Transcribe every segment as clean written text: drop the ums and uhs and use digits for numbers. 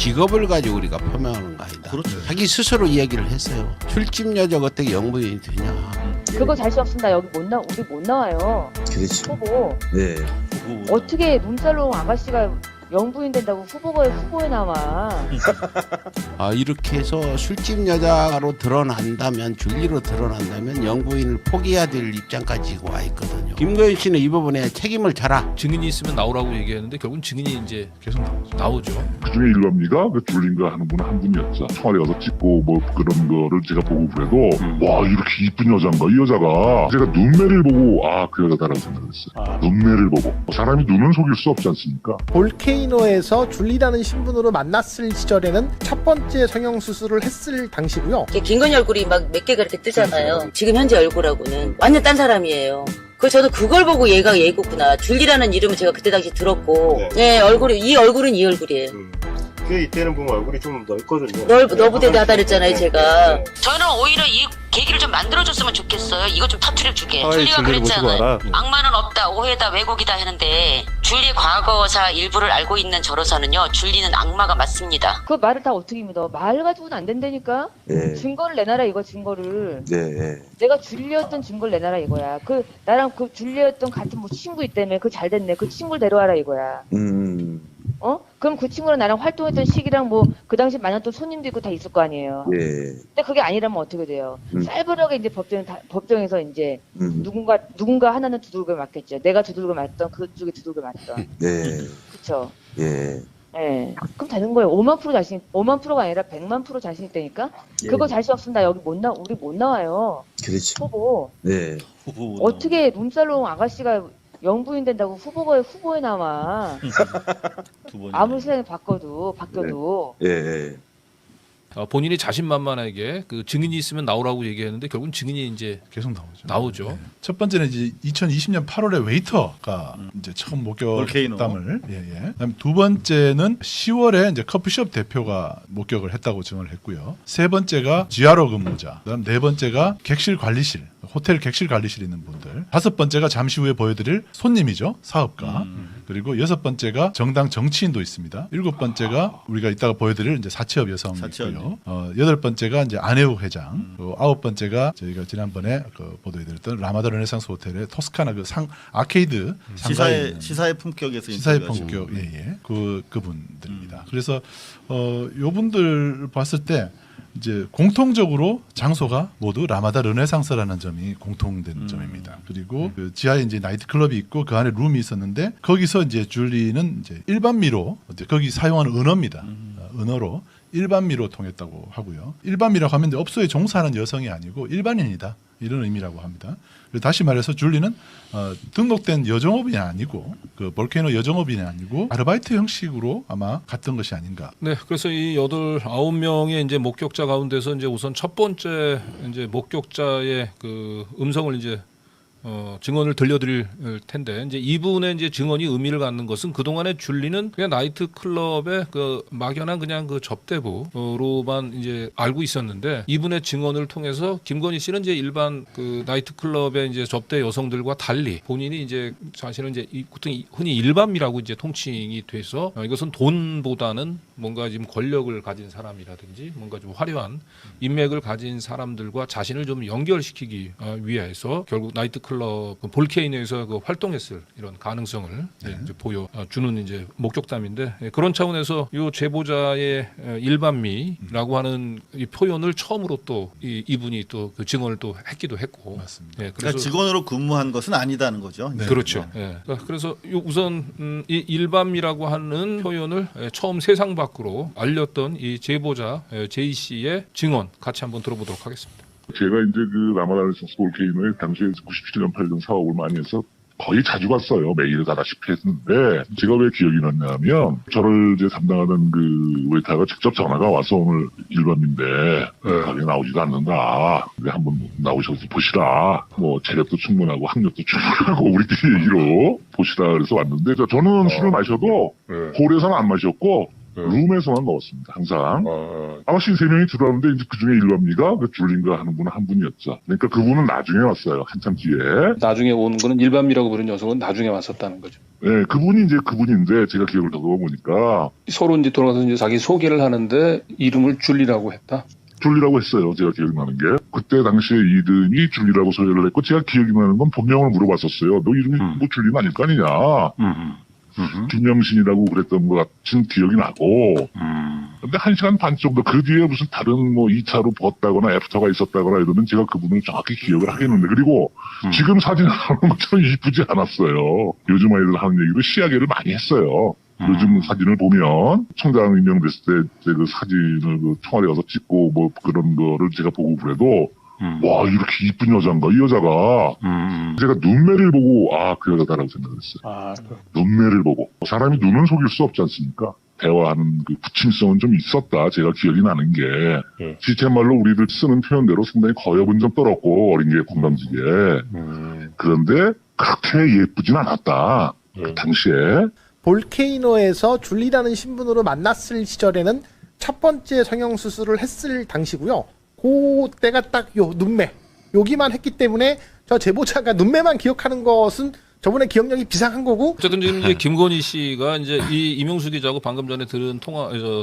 직업을 가지고 우리가 표명하는 거 아니다. 그렇죠. 자기 스스로 이야기를 했어요. 술집 여자가 어떻게 영부인이 되냐. 그거 자신 없으면 나 여기 우리 못 나와요. 그렇죠. 후보. 네. 어떻게 룸살롱 아가씨가 영부인 된다고 후보에 나와. 아, 이렇게 해서 술집 여자로 드러난다면, 줄리로 드러난다면 영부인을 포기해야 될 입장까지 와 있거든요. 김건희 씨는 이 부분에 책임을 져라. 증인이 있으면 나오라고 얘기했는데 결국은 증인이 이제 계속 나오죠. 그중에 일반미가 줄린가 하는 분은 한 분이었죠. 청와대 가서 찍고 뭐 그런 거를 제가 보고 그래도 와 이렇게 이쁜 여자인가 이 여자가 제가 눈매를 보고 아 그 여자다라고 생각했어요. 눈매를 보고 사람이 눈은 속일 수 없지 않습니까? 볼케이노에서 줄리라는 신분으로 만났을 시절에는 첫 번째 성형수술을 했을 당시고요. 김건희 얼굴이 막 몇 개가 이렇게 뜨잖아요. 지금 현재 얼굴하고는 완전 딴 사람이에요. 저도 그걸 보고 얘가 얘구나. 줄리라는 이름은 제가 그때 당시 들었고, 네, 이 얼굴은 이 얼굴이에요. 이때는 보면 얼굴이 좀 넓거든요. 너부대대하다 그랬잖아요, 제가. 저는 오히려 이 계기를 좀 만들어줬으면 좋겠어요. 이거 좀 터트려주게. 줄리가 그랬잖아요. 악마는 없다, 오해다, 왜곡이다 하는데 줄리의 과거사 일부를 알고 있는 저로서는요, 줄리는 악마가 맞습니다. 그 말을 다 어떻게 믿어? 말 가지고는 안 된다니까? 네. 증거를 내놔라 이거 증거를. 네. 내가 줄리였던 증거를 내놔라 이거야. 나랑 그 줄리였던 같은 뭐 친구 있다며. 그 잘 됐네. 그 친구를 데려와라 이거야. 그럼 그 친구랑 나랑 활동했던 시기랑 뭐 그 당시 만났던 손님도 있고 다 있을 거 아니에요. 네. 근데 그게 아니라면 어떻게 돼요? 쌀벌하게 이제 법정에서 이제 누군가 하나는 두들겨 맞겠죠. 내가 두들겨 맞던 그쪽이 두들겨 맞던. 네. 그쵸? 예. 예. 그럼 되는 거예요. 5만 프로가 아니라 100만 프로 자신 있다니까? 그거 자신 없으면 나 여기 우리 못 나와요. 그렇죠. 후보. 네. 어떻게 룸살롱 아가씨가 영부인 된다고 후보에 나와. 아무리 세상이 바뀌어도. 예. 본인이 자신만만하게 그 증인이 있으면 나오라고 얘기했는데 결국은 증인이 이제 계속 나오죠. 네. 첫 번째는 이제 2020년 8월에 웨이터가 이제 처음 목격담을 그다음 두 번째는 10월에 이제 커피숍 대표가 목격을 했다고 증언을 했고요. 세 번째가 지하로 근무자. 그다음 네 번째가 객실 관리실. 호텔 객실 관리실에 있는 분들. 다섯 번째가 잠시 후에 보여드릴 손님이죠. 사업가. 그리고 여섯 번째가 정당 정치인도 있습니다. 일곱 번째가 우리가 이따가 보여드릴 이제 사채업 여성이고요. 여덟 번째가 이제 안혜욱 회장. 그리고 아홉 번째가 저희가 지난번에 그 보도해드렸던 라마다 르네상스 호텔의 토스카나 그 아케이드 시사의 품격에서 시사의 품격 그분들입니다. 그래서 요 분들 봤을 때 이제 공통적으로 장소가 모두 라마다 르네상스라는 점이 공통된 점입니다. 그리고 그 지하에 이제 나이트 클럽이 있고 그 안에 룸이 있었는데 거기서 이제 줄리는 이제 일반미로 이제 거기 사용하는 은어입니다. 은어로 일반미로 통했다고 하고요. 일반미라고 하면 업소에 종사하는 여성이 아니고 일반인이다. 이런 의미라고 합니다. 다시 말해서 줄리는 등록된 여정업인이 아니고 그 볼케이노 여정업인이 아니고 아르바이트 형식으로 아마 갔던 것이 아닌가. 네, 그래서 이 9명의 이제 목격자 가운데서 이제 우선 첫 번째 이제 목격자의 그 음성을 이제 증언을 들려드릴 텐데 이제 이분의 이제 증언이 의미를 갖는 것은 그동안에 줄리는 그냥 나이트 클럽의 그 막연한 그냥 그 접대부로만 이제 알고 있었는데 이분의 증언을 통해서 김건희 씨는 이제 일반 그 나이트 클럽의 이제 접대 여성들과 달리 본인이 이제 자신은 이제 보통 흔히 일반미라고 이제 통칭이 돼서 이것은 돈보다는 뭔가 지금 권력을 가진 사람이라든지 뭔가 좀 화려한 인맥을 가진 사람들과 자신을 좀 연결시키기 위해서 결국 나이트 클럽 볼케이노에서 그 활동했을 이런 가능성을 이제 보여주는 이제 목격담인데 그런 차원에서 이 제보자의 일반미라고 하는 이 표현을 처음으로 또 이분이 또 그 증언을 또 했기도 했고 맞습니다. 그래서 그러니까 직원으로 근무한 것은 아니다는 거죠. 네. 그렇죠. 그래서 우선 이 일반미라고 하는 표현을 처음 세상 밖으로 알렸던 이 제보자 제이 씨의 증언 같이 한번 들어보도록 하겠습니다. 제가 이제 그 라마다 르네상스 볼케이노에 당시에 97년 8년 사업을 많이 해서 거의 자주 갔어요. 매일 가다시피 했는데 제가 왜 기억이 났냐면 저를 이제 담당하던 그 웨이터가 직접 전화가 와서 오늘 일반인데 가게 나오지도 않는다. 한번 나오셔서 보시라. 뭐 체력도 충분하고 학력도 충분하고 우리끼리 얘기로 보시라 그래서 왔는데 저는 술을 마셔도 홀에서는 안 마셨고 룸에서만 먹었습니다. 항상. 아마 세 명이 들어왔는데 이제 그 중에 일반미가 그 줄린가 하는 분은 한 분이었죠. 그러니까 그분은 나중에 왔어요. 한참 뒤에. 나중에 오는 거는 일반미라고 부르는 여성은 나중에 왔었다는 거죠. 네, 그분이 이제 그분인데 제가 기억을 더듬어 보니까 서로 이제 돌아가서 이제 자기 소개를 하는데 이름을 줄리라고 했다. 줄리라고 했어요. 제가 기억이 나는 게. 그때 당시에 이름이 줄리라고 소개를 했고 제가 기억이 나는 건 본명을 물어봤었어요. 너 이름이 뭐 줄리는 아닐 거 아니냐. 김영신이라고 그랬던 것 같은 기억이 나고. 근데 1시간 반 정도 그 뒤에 무슨 다른 뭐 2차로 벗다거나 애프터가 있었다거나 이러면 제가 그분을 정확히 기억을 하겠는데 그리고 지금 사진을 하는 것처럼 이쁘지 않았어요. 요즘 아이들 하는 얘기로 시야계를 많이 했어요. 요즘 사진을 보면 청장 임명됐을 때 그 사진을 그 청와대 가서 찍고 뭐 그런 거를 제가 보고 그래도 와 이렇게 이쁜 여자인가 이 여자가 제가 눈매를 보고 아 그 여자다라고 생각했어요. 눈매를 보고 사람이 눈은 속일 수 없지 않습니까? 대화하는 그 부침성은 좀 있었다. 제가 기억이 나는 게 지체말로 우리들 쓰는 표현대로 상당히 거여분 좀 떨었고 어린 게 건강지게 그런데 그렇게 예쁘진 않았다. 그 당시에. 볼케이노에서 줄리라는 신분으로 만났을 시절에는 첫 번째 성형수술을 했을 당시고요. 그때가 딱 요 눈매 여기만 했기 때문에 저 제보자가 눈매만 기억하는 것은 저분의 기억력이 비상한 거고. 어쨌든 지금 이제 김건희 씨가 이제 이 이명수 기자하고 방금 전에 들은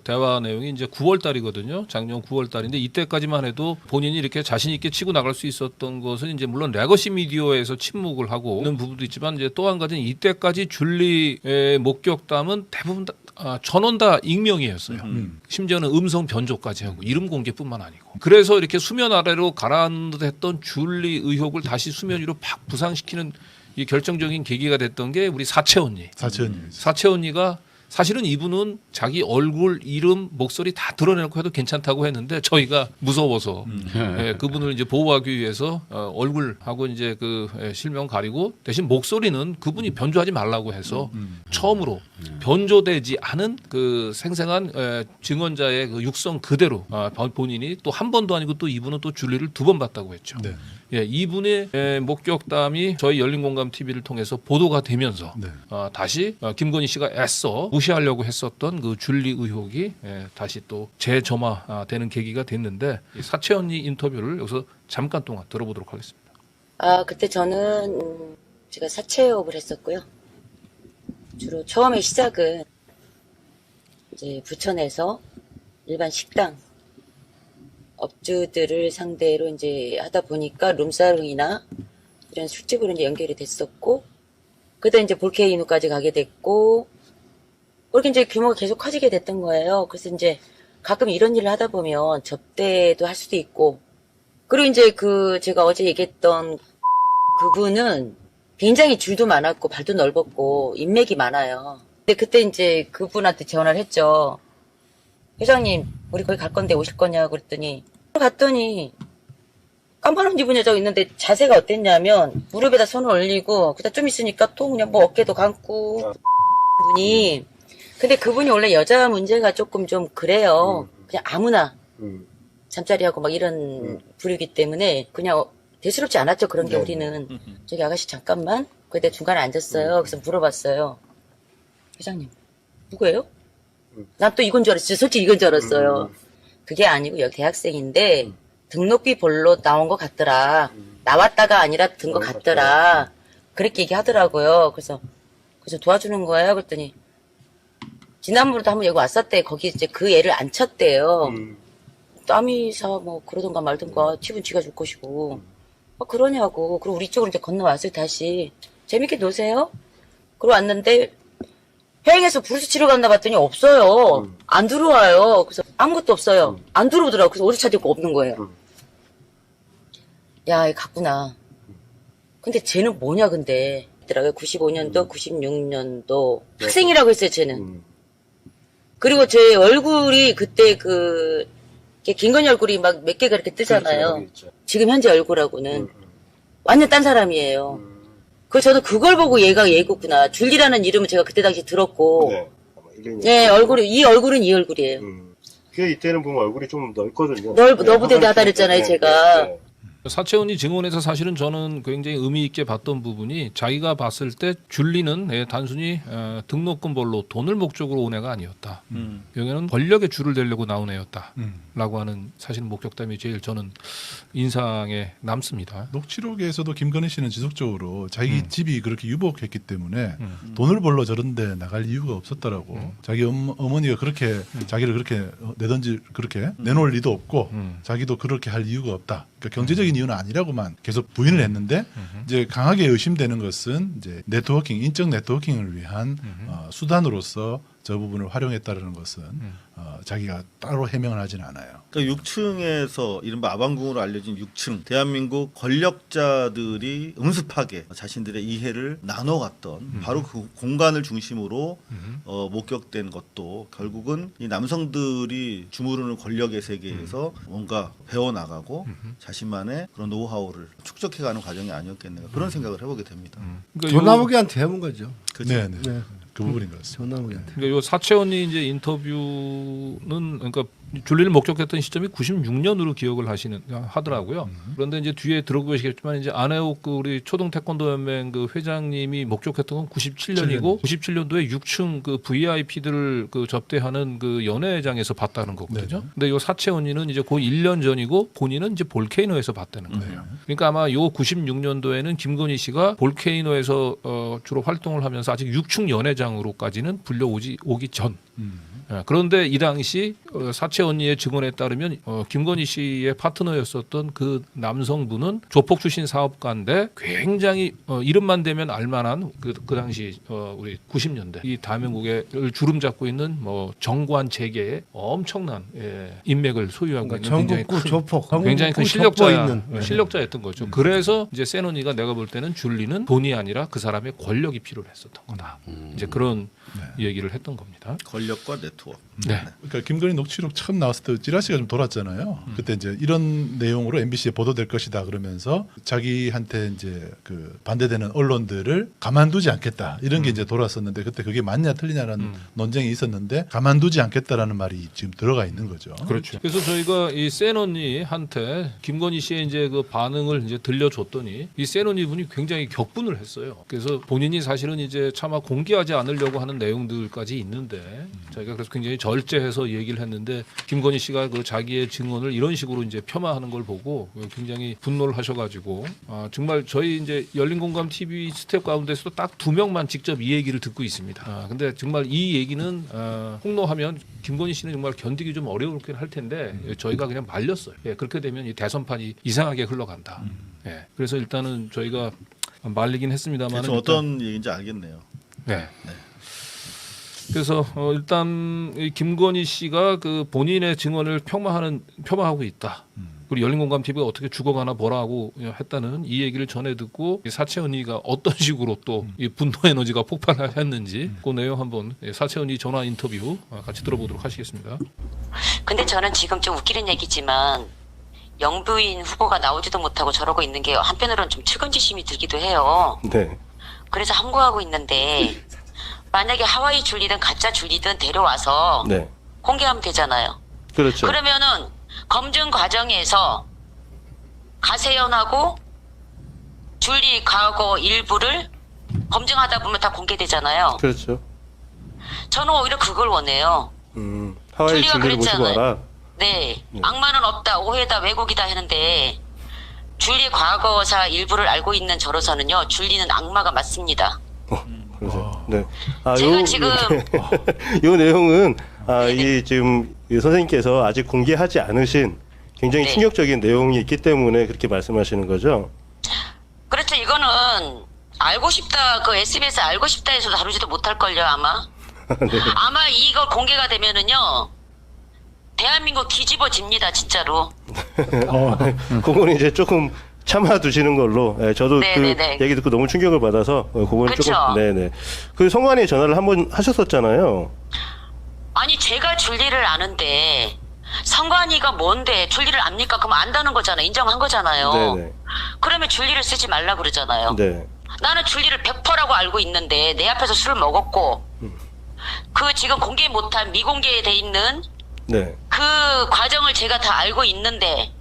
대화 내용이 이제 9월 달이거든요. 작년 9월 달인데 이때까지만 해도 본인이 이렇게 자신 있게 치고 나갈 수 있었던 것은 이제 물론 레거시 미디어에서 침묵을 하고 있는 부분도 있지만 이제 또 한 가지는 이때까지 줄리의 목격담은 대부분 전원 다 익명이었어요. 심지어는 음성 변조까지 하고 이름 공개뿐만 아니고. 그래서 이렇게 수면 아래로 가라앉았던 줄리 의혹을 다시 수면 위로 팍 부상시키는 이 결정적인 계기가 됐던 게 우리 사채 언니. 사채 언니가 사실은 이분은 자기 얼굴, 이름, 목소리 다 드러내놓고 해도 괜찮다고 했는데 저희가 무서워서 그분을 이제 보호하기 위해서 얼굴하고 이제 그 실명 가리고 대신 목소리는 그분이 변조하지 말라고 해서 처음으로 변조되지 않은 그 생생한 증언자의 그 육성 그대로 본인이 또 한 번도 아니고 또 이분은 또 줄리를 2번 봤다고 했죠. 네. 예, 이분의 목격담이 저희 열린공감 TV를 통해서 보도가 되면서 다시 김건희 씨가 애써 무시하려고 했었던 그 줄리 의혹이 다시 또 재점화되는 계기가 됐는데 사채 언니 인터뷰를 여기서 잠깐 동안 들어보도록 하겠습니다. 그때 저는 제가 사채업을 했었고요. 주로 처음에 시작은 이제 부천에서 일반 식당 업주들을 상대로 이제 하다 보니까 룸사롱이나 이런 술집으로 이제 연결이 됐었고, 그러다 이제 볼케이노까지 가게 됐고, 그렇게 이제 규모가 계속 커지게 됐던 거예요. 그래서 이제 가끔 이런 일을 하다 보면 접대도 할 수도 있고, 그리고 이제 그 제가 어제 얘기했던 그분은 굉장히 줄도 많았고 발도 넓었고 인맥이 많아요. 근데 그때 이제 그분한테 전화를 했죠. 회장님, 우리 거기 갈 건데 오실 거냐고 그랬더니 갔더니 깜판 옷 입은 여자가 있는데 자세가 어땠냐면 무릎에다 손을 올리고 그다 좀 있으니까 또 그냥 뭐 어깨도 감고 분이. 근데 그분이 원래 여자 문제가 조금 좀 그래요. 그냥 아무나 잠자리하고 막 이런 부류기 때문에 그냥 대수롭지 않았죠. 그런 게 우리는. 저기 아가씨 잠깐만. 그때 중간에 앉았어요. 그래서 물어봤어요. 회장님 누구예요? 난 또 이건 줄 알았어요. 솔직히 이건 줄 알았어요. 그게 아니고 여기 대학생인데 등록비 볼로 나온 것 같더라. 나왔다가 아니라 든 것 같더라. 그렇게 얘기하더라고요. 그래서 도와주는 거예요. 그랬더니 지난번에도 한번 여기 왔었대. 거기 이제 그 애를 안 쳤대요. 땀이 사 뭐 그러던가 말던가 팁은 지가 줄 것이고. 그러냐고. 그리고 우리 쪽으로 이제 건너왔어요. 다시 재밌게 노세요. 그러고 왔는데 해외에서 브루스 치러 갔나 봤더니 없어요. 안 들어와요. 그래서 아무것도 없어요. 안 들어오더라고. 그래서 어디 찾을 거 없는 거예요. 야, 얘 갔구나. 근데 쟤는 뭐냐 근데. 95년도, 96년도 학생이라고 했어요. 쟤는. 그리고 제 얼굴이 그때 김건희 얼굴이 막 몇 개가 이렇게 뜨잖아요. 그렇죠. 지금 현재 얼굴하고는 완전 딴 사람이에요. 그래서 저도 그걸 보고 얘가 얘구나. 줄리라는 이름은 제가 그때 당시 들었고. 네, 이 얼굴은 이 얼굴이에요. 그 이때는 보면 얼굴이 좀 넓거든요. 너부대대하다 그랬잖아요, 제가. 사채원이 증언에서 사실은 저는 굉장히 의미 있게 봤던 부분이 자기가 봤을 때 줄리는 단순히 등록금 벌로 돈을 목적으로 온 애가 아니었다. 여기는 권력의 줄을 대려고 나온 애였다라고 하는 사실 목격담이 제일 저는 인상에 남습니다. 녹취록에서도 김건희 씨는 지속적으로 자기 집이 그렇게 유복했기 때문에 돈을 벌러 저런데 나갈 이유가 없었다라고 자기 어머니가 그렇게 자기를 그렇게 내던지 그렇게 내놓을 리도 없고 자기도 그렇게 할 이유가 없다. 그러니까 경제적인 이유는 아니라고만 계속 부인을 했는데 이제 강하게 의심되는 것은 이제 네트워킹, 인적 네트워킹을 위한 수단으로서 저 부분을 활용했다는 것은 자기가 따로 해명을 하지는 않아요. 그러니까 6층에서 이른바 아방궁으로 알려진 6층 대한민국 권력자들이 음습하게 자신들의 이해를 나눠갔던 바로 그 공간을 중심으로 목격된 것도 결국은 이 남성들이 주무르는 권력의 세계에서 뭔가 배워나가고 자신만의 그런 노하우를 축적해가는 과정이 아니었겠는가 그런 생각을 해보게 됩니다. 그러니까 조나무기한테 해본 거죠. 네. 그 부분인 것 같습니다. 조나무기한테. 그러니까 요 사채원이 이제 인터뷰는 그러니까 줄리를 목격했던 시점이 96년으로 기억을 하더라고요. 그런데 이제 뒤에 들어보시겠지만 이제 안혜옥 우리 초등 태권도 연맹 그 회장님이 목격했던 건 97년이고 97년도에 6층 그 VIP들을 그 접대하는 그 연회장에서 봤다는 거거든요. 네. 근데 요 사채원이는 이제 그 1년 전이고 본인은 이제 볼케이노에서 봤다는 거예요. 그러니까 아마 요 96년도에는 김건희 씨가 볼케이노에서 주로 활동을 하면서 아직 6층 연회장으로까지는 불려오기 전. 그런데 이 당시 사채 언니의 증언에 따르면 김건희 씨의 파트너였었던 그 남성분은 조폭 출신 사업가인데 굉장히 이름만 대면 알만한 그 당시 우리 90년대 이 대한민국을 주름잡고 있는 뭐 정관 재계의 엄청난 인맥을 소유하고 있는 굉장히 큰 조폭, 굉장히 큰 실력자였던 거죠. 그래서 이제 센 언니가 내가 볼 때는 줄리는 돈이 아니라 그 사람의 권력이 필요했었던 거다. 이제 그런 얘기를 했던 겁니다. 권력과 네트워크. 네. 그러니까 김건희 녹취록 처음 나왔을 때 찌라시가 좀 돌았잖아요. 그때 이제 이런 내용으로 MBC에 보도될 것이다 그러면서 자기한테 이제 그 반대되는 언론들을 가만두지 않겠다 이런 게 이제 돌았었는데 그때 그게 맞냐 틀리냐라는 논쟁이 있었는데 가만두지 않겠다라는 말이 지금 들어가 있는 거죠. 그렇죠. 그래서 저희가 이 센 언니한테 김건희 씨의 이제 그 반응을 이제 들려줬더니 이 센 언니 분이 굉장히 격분을 했어요. 그래서 본인이 사실은 이제 차마 공개하지 않으려고 하는 내용들까지 있는데 저희가 그래서 굉장히 절제해서 얘기를 했는데 김건희 씨가 그 자기의 증언을 이런 식으로 이제 폄하하는 걸 보고 굉장히 분노를 하셔가지고 정말 저희 이제 열린공감 TV 스태프 가운데서도 딱 2명만 직접 이 얘기를 듣고 있습니다. 근데 정말 이 얘기는 폭로하면 김건희 씨는 정말 견디기 좀 어려울긴 할 텐데 저희가 그냥 말렸어요. 그렇게 되면 이 대선판이 이상하게 흘러간다. 그래서 일단은 저희가 말리긴 했습니다만 어떤 얘기인지 알겠네요. 네. 그래서 일단 이 김건희 씨가 그 본인의 증언을 폄하하고 있다. 그리고 열린공감 TV가 어떻게 죽어가나 보라고 했다는 이 얘기를 전해 듣고 사채 언니가 어떤 식으로 또 이 분노 에너지가 폭발했는지 그 내용 한번 사채 언니 전화 인터뷰 같이 들어보도록 하시겠습니다. 근데 저는 지금 좀 웃기는 얘기지만 영부인 후보가 나오지도 못하고 저러고 있는 게 한편으로는 좀 측은지심이 들기도 해요. 네. 그래서 함구하고 있는데 만약에 하와이 줄리든 가짜 줄리든 데려와서 네. 공개하면 되잖아요. 그렇죠. 그러면은 검증 과정에서 가세연하고 줄리 과거 일부를 검증하다 보면 다 공개되잖아요. 그렇죠. 저는 오히려 그걸 원해요. 하와이 줄리가 줄리를 모시고 그랬잖아요. 와라. 네. 악마는 없다, 오해다, 왜곡이다 했는데 줄리의 과거사 일부를 알고 있는 저로서는요. 줄리는 악마가 맞습니다. 그러세요. 네. 제가 지금 요 내용은 네네. 이 지금 이 선생님께서 아직 공개하지 않으신 굉장히 네. 충격적인 내용이 있기 때문에 그렇게 말씀하시는 거죠. 그렇죠. 이거는 알고 싶다, 그 SBS 알고 싶다에서 다루지도 못할걸요, 아마. 네. 아마 이거 공개가 되면은요, 대한민국 뒤집어집니다, 진짜로. 그거는 이제 조금 참아두시는 걸로. 네, 저도 네네네. 그 얘기 듣고 너무 충격을 받아서 그건 그쵸. 조금. 네네. 그 성관이 전화를 한번 하셨었잖아요. 아니, 제가 줄리를 아는데, 성관이가 뭔데, 줄리를 압니까? 그럼 안다는 거잖아요. 인정한 거잖아요. 네네. 그러면 줄리를 쓰지 말라 그러잖아요. 네. 나는 줄리를 100%라고 알고 있는데, 내 앞에서 술을 먹었고, 그 지금 공개 못한 미공개돼 있는 네. 그 과정을 제가 다 알고 있는데,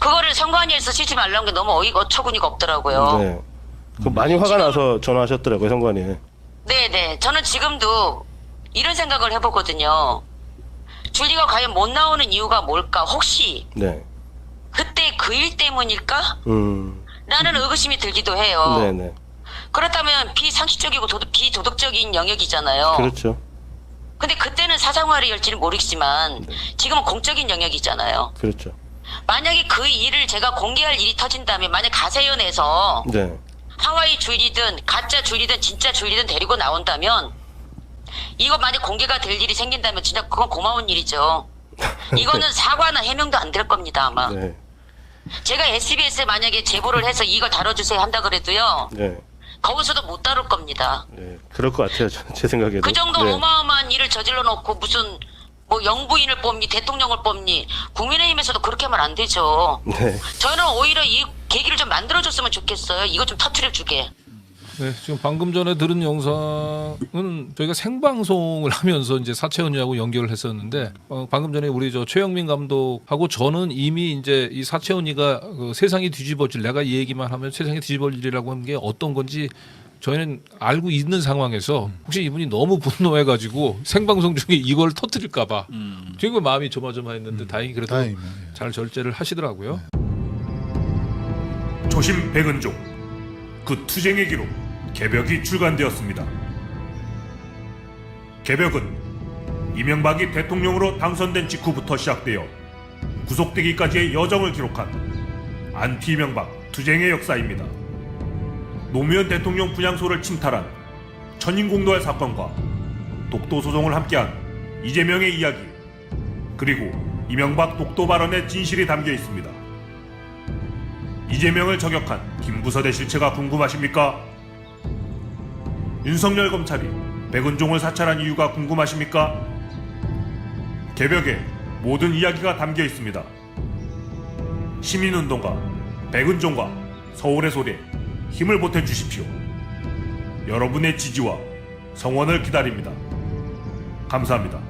그거를 선관위에서 쓰지 말라는 게 너무 어처구니가 없더라고요. 네. 그 많이 화가 나서 전화하셨더라고요, 선관위에. 네네. 저는 지금도 이런 생각을 해보거든요. 줄리가 과연 못 나오는 이유가 뭘까? 혹시 네. 그때 그 일 때문일까? 라는 의구심이 들기도 해요. 네네. 그렇다면 비상식적이고 비도덕적인 영역이잖아요. 그렇죠. 근데 그때는 사생활이었지는 모르겠지만 지금은 공적인 영역이잖아요. 그렇죠. 만약에 그 일을 제가 공개할 일이 터진다면 만약 가세연에서 네. 하와이 줄리든 가짜 줄리든 진짜 줄리든 데리고 나온다면 이거 만약 공개가 될 일이 생긴다면 진짜 그건 고마운 일이죠. 이거는 사과나 해명도 안 될 겁니다 아마. 네. 제가 SBS에 만약에 제보를 해서 이거 다뤄주세요 한다 그래도요. 네. 거기서도 못 다룰 겁니다. 네. 그럴 것 같아요. 제 생각에도. 그 정도 네. 어마어마한 일을 저질러 놓고 무슨 뭐 영부인을 뽑니 대통령을 뽑니 국민의힘에서도 그렇게 하면 안 되죠. 네. 저는 오히려 이 계기를 좀 만들어줬으면 좋겠어요. 이거 좀 터트려주게. 네, 지금 방금 전에 들은 영상은 저희가 생방송을 하면서 이제 사채은이하고 연결을 했었는데 방금 전에 우리 저 최영민 감독하고 저는 이미 이제 이 사채은이가 그 세상이 뒤집어질 내가 이 얘기만 하면 세상이 뒤집어질이라고 하는 게 어떤 건지 저희는 알고 있는 상황에서 혹시 이분이 너무 분노해가지고 생방송 중에 이걸 터뜨릴까봐 지금 마음이 조마조마했는데 다행히 그래도 잘 절제를 하시더라고요. 초심 백은종 그 투쟁의 기록 개벽이 출간되었습니다. 개벽은 이명박이 대통령으로 당선된 직후부터 시작되어 구속되기까지의 여정을 기록한 안티 이명박 투쟁의 역사입니다. 노무현 대통령 분향소를 침탈한 천인공노할 사건과 독도 소송을 함께한 이재명의 이야기, 그리고 이명박 독도 발언의 진실이 담겨 있습니다. 이재명을 저격한 김부서의 실체가 궁금하십니까? 윤석열 검찰이 백은종을 사찰한 이유가 궁금하십니까? 개벽에 모든 이야기가 담겨 있습니다. 시민운동가 백은종과 서울의 소리에 힘을 보태주십시오. 여러분의 지지와 성원을 기다립니다. 감사합니다.